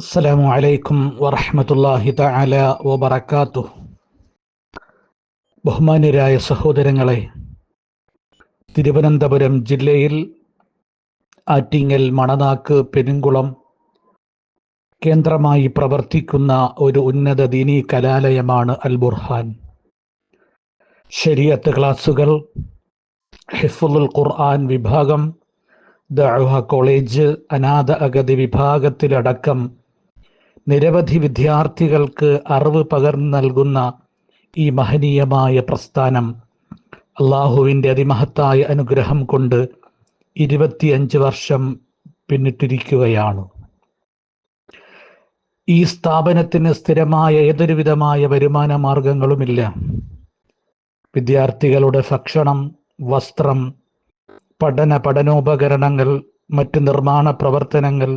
അസ്സലാമു അലൈക്കും വറഹ്മത്തുള്ളാഹി തആല വബറകാതുഹു. ബഹുമാന്യരായ സഹോദരങ്ങളെ, തിരുവനന്തപുരം ജില്ലയിൽ ആറ്റിങ്ങൽ, മണനാക്ക്, പെരുങ്കുളം കേന്ദ്രമായി പ്രവർത്തിക്കുന്ന ഒരു ഉന്നത ദീനീ കലാലയമാണ് അൽ ബുർഹാൻ. ശരീഅത്ത് ക്ലാസുകൾ, ഹിഫ്ളുൽ ഖുർആൻ വിഭാഗം, ദഅവ കോളേജ്, അനാഥ അഗതി വിഭാഗത്തിലടക്കം നിരവധി വിദ്യാർത്ഥികൾക്ക് അറിവ് പകർന്നു നൽകുന്ന ഈ മഹനീയമായ പ്രസ്ഥാനം അള്ളാഹുവിൻ്റെ അതിമഹത്തായ അനുഗ്രഹം കൊണ്ട് 25 വർഷം പിന്നിട്ടിരിക്കുകയാണ്. ഈ സ്ഥാപനത്തിന് സ്ഥിരമായ ഏതൊരു വിധമായ വരുമാന മാർഗങ്ങളുമില്ല. വിദ്യാർത്ഥികളുടെ ഭക്ഷണം, വസ്ത്രം, പഠനോപകരണങ്ങൾ, മറ്റ് നിർമ്മാണ പ്രവർത്തനങ്ങൾ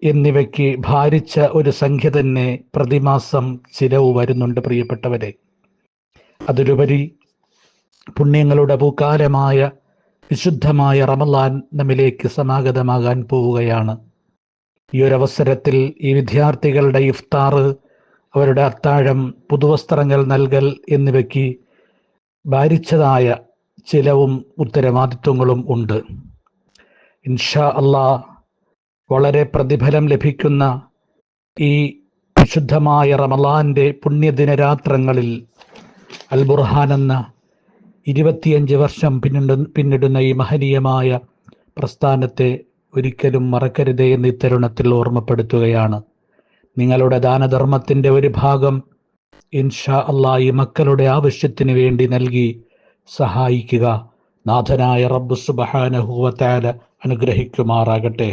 എന്നിവയ്ക്ക് ഭാരിച്ച ഒരു സംഖ്യ തന്നെ പ്രതിമാസം ചിലവ് വരുന്നുണ്ട്. പ്രിയപ്പെട്ടവരെ, അതിലുപരി പുണ്യങ്ങളുടെ പൂക്കാലമായ വിശുദ്ധമായ റമളാൻ നമ്മിലേക്ക് സമാഗതമാകാൻ പോവുകയാണ്. ഈ ഒരു അവസരത്തിൽ ഈ വിദ്യാർത്ഥികളുടെ ഇഫ്താർ, അവരുടെ അത്താഴം, പുതുവസ്ത്രങ്ങൾ നൽകൽ എന്നിവയ്ക്ക് ഭാരിച്ചതായ ചിലവും ഉത്തരവാദിത്വങ്ങളും ഉണ്ട്. ഇൻഷാ അല്ലാഹ് വളരെ പ്രതിഫലം ലഭിക്കുന്ന ഈ വിശുദ്ധമായ റമളാന്റെ പുണ്യദിനരാത്രങ്ങളിൽ അൽ ബുർഹാൻ എന്ന 25 വർഷം പിന്നിടുന്ന ഈ മഹനീയമായ പ്രസ്ഥാനത്തെ ഒരിക്കലും മറക്കരുതേ എന്ന് ഇത്തരുണത്തിൽ ഓർമ്മപ്പെടുത്തുകയാണ്. നിങ്ങളുടെ ദാനധർമ്മത്തിൻ്റെ ഒരു ഭാഗം ഇൻഷാ അല്ലാഹ് ഈ മക്കളുടെ ആവശ്യത്തിന് വേണ്ടി നൽകി സഹായിക്കുക. നാഥനായ റബ്ബ് സുബ്ഹാനഹു വ തആല അനുഗ്രഹിക്കുമാറാകട്ടെ.